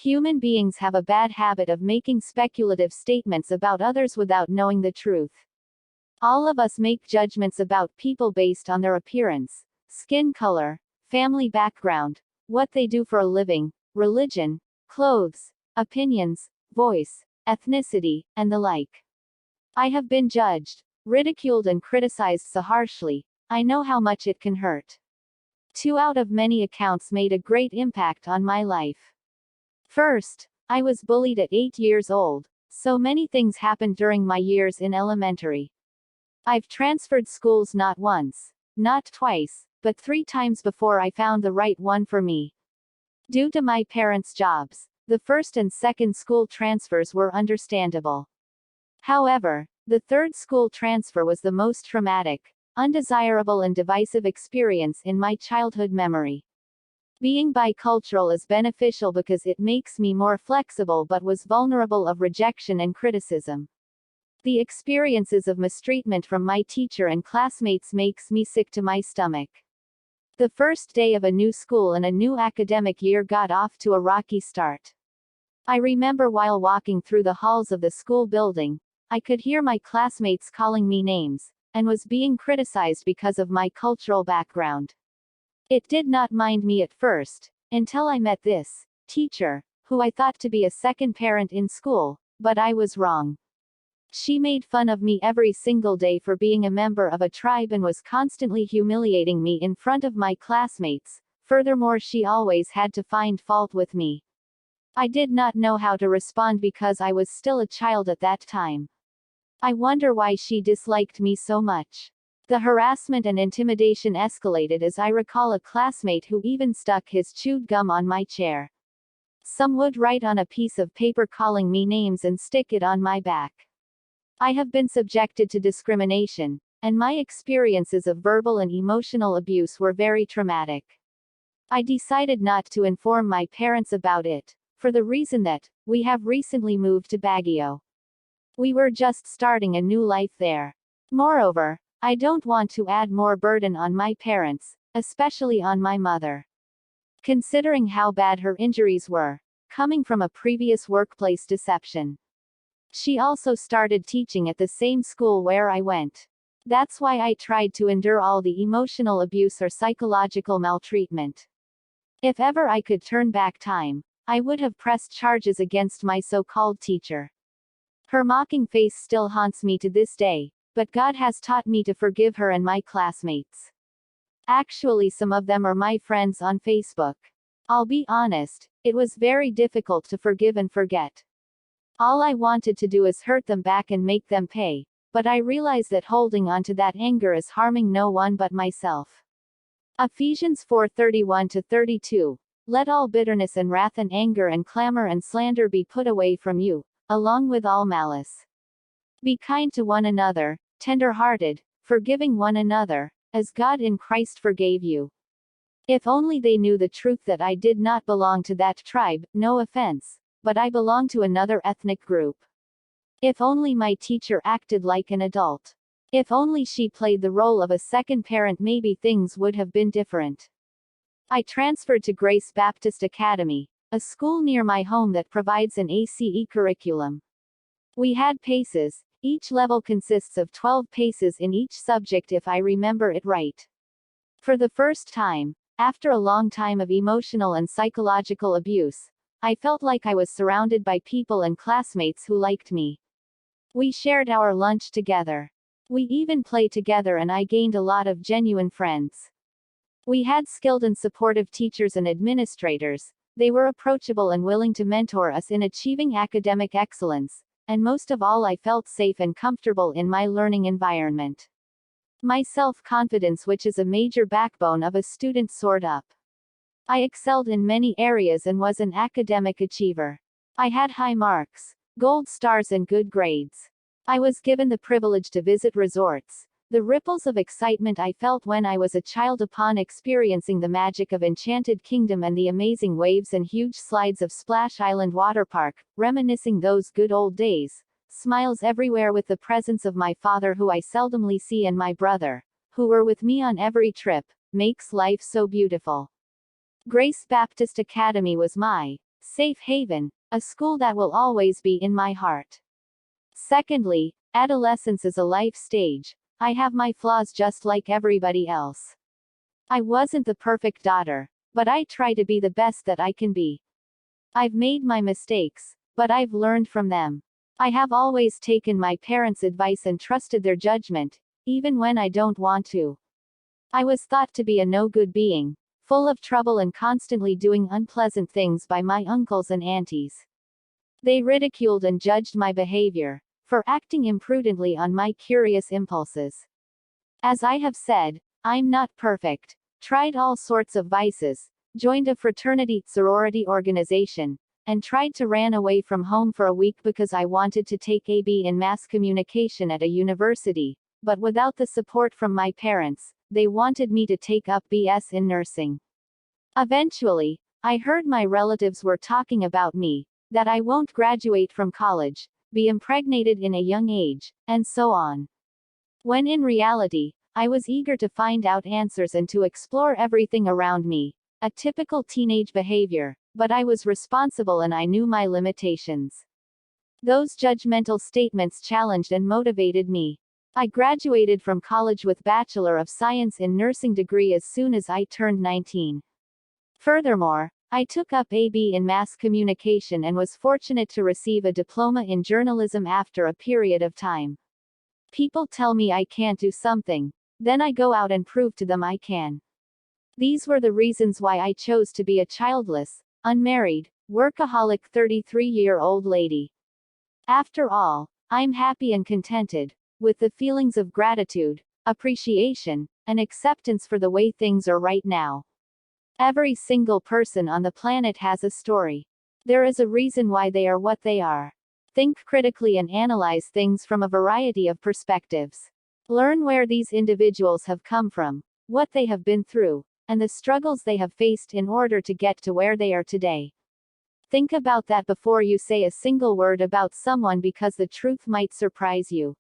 Human beings have a bad habit of making speculative statements about others without knowing the truth. All of us make judgments about people based on their appearance, skin color, family background, what they do for a living, religion, clothes, opinions, voice, ethnicity, and the like. I have been judged, ridiculed, and criticized so harshly, I know how much it can hurt. 2 out of many accounts made a great impact on my life. First, I was bullied at 8 years old, so many things happened during my years in elementary. I've transferred schools not once, not twice, but 3 times before I found the right one for me. Due to my parents' jobs, the first and second school transfers were understandable. However, the third school transfer was the most traumatic, undesirable, and divisive experience in my childhood memory. Being bicultural is beneficial because it makes me more flexible but was vulnerable of rejection and criticism. The experiences of mistreatment from my teacher and classmates makes me sick to my stomach. The first day of a new school and a new academic year got off to a rocky start. I remember while walking through the halls of the school building, I could hear my classmates calling me names, and was being criticized because of my cultural background. It did not mind me at first, until I met this teacher, who I thought to be a second parent in school, but I was wrong. She made fun of me every single day for being a member of a tribe and was constantly humiliating me in front of my classmates. Furthermore, she always had to find fault with me. I did not know how to respond because I was still a child at that time. I wonder why she disliked me so much. The harassment and intimidation escalated as I recall a classmate who even stuck his chewed gum on my chair. Some would write on a piece of paper calling me names and stick it on my back. I have been subjected to discrimination, and my experiences of verbal and emotional abuse were very traumatic. I decided not to inform my parents about it, for the reason that we have recently moved to Baguio. We were just starting a new life there. Moreover, I don't want to add more burden on my parents, especially on my mother. Considering how bad her injuries were, coming from a previous workplace deception. She also started teaching at the same school where I went. That's why I tried to endure all the emotional abuse or psychological maltreatment. If ever I could turn back time, I would have pressed charges against my so-called teacher. Her mocking face still haunts me to this day, but God has taught me to forgive her and my classmates. Actually, some of them are my friends on Facebook. I'll be honest, it was very difficult to forgive and forget. All I wanted to do is hurt them back and make them pay, but I realize that holding on to that anger is harming no one but myself. Ephesians 4:31-32. Let all bitterness and wrath and anger and clamor and slander be put away from you, along with all malice. Be kind to one another, tender-hearted, forgiving one another, as God in Christ forgave you. If only they knew the truth that I did not belong to that tribe, no offense, but I belong to another ethnic group. If only my teacher acted like an adult. If only she played the role of a second parent, maybe things would have been different. I transferred to Grace Baptist Academy, a school near my home that provides an ACE curriculum. We had PACEs, each level consists of 12 PACEs in each subject if I remember it right. For the first time, after a long time of emotional and psychological abuse, I felt like I was surrounded by people and classmates who liked me. We shared our lunch together. We even played together and I gained a lot of genuine friends. We had skilled and supportive teachers and administrators. They were approachable and willing to mentor us in achieving academic excellence, and most of all I felt safe and comfortable in my learning environment. My self-confidence, which is a major backbone of a student, soared up. I excelled in many areas and was an academic achiever. I had high marks, gold stars and good grades. I was given the privilege to visit resorts. The ripples of excitement I felt when I was a child upon experiencing the magic of Enchanted Kingdom and the amazing waves and huge slides of Splash Island Water Park, reminiscing those good old days. Smiles everywhere with the presence of my father, who I seldomly see, and my brother, who were with me on every trip, makes life so beautiful. Grace Baptist Academy was my safe haven, a school that will always be in my heart. Secondly, adolescence is a life stage. I have my flaws just like everybody else. I wasn't the perfect daughter, but I try to be the best that I can be. I've made my mistakes, but I've learned from them. I have always taken my parents' advice and trusted their judgment, even when I don't want to. I was thought to be a no-good being, full of trouble and constantly doing unpleasant things by my uncles and aunties. They ridiculed and judged my behavior, for acting imprudently on my curious impulses. As I have said, I'm not perfect, tried all sorts of vices, joined a fraternity sorority organization, and tried to ran away from home for a week because I wanted to take AB in mass communication at a university, but without the support from my parents, they wanted me to take up BS in nursing. Eventually, I heard my relatives were talking about me, that I won't graduate from college, be impregnated in a young age, and so on. When in reality, I was eager to find out answers and to explore everything around me, a typical teenage behavior, but I was responsible and I knew my limitations. Those judgmental statements challenged and motivated me. I graduated from college with Bachelor of Science in Nursing degree as soon as I turned 19. Furthermore, I took up AB in mass communication and was fortunate to receive a diploma in journalism after a period of time. People tell me I can't do something, then I go out and prove to them I can. These were the reasons why I chose to be a childless, unmarried, workaholic 33-year-old lady. After all, I'm happy and contented, with the feelings of gratitude, appreciation, and acceptance for the way things are right now. Every single person on the planet has a story. There is a reason why they are what they are. Think critically and analyze things from a variety of perspectives. Learn where these individuals have come from, what they have been through, and the struggles they have faced in order to get to where they are today. Think about that before you say a single word about someone because the truth might surprise you.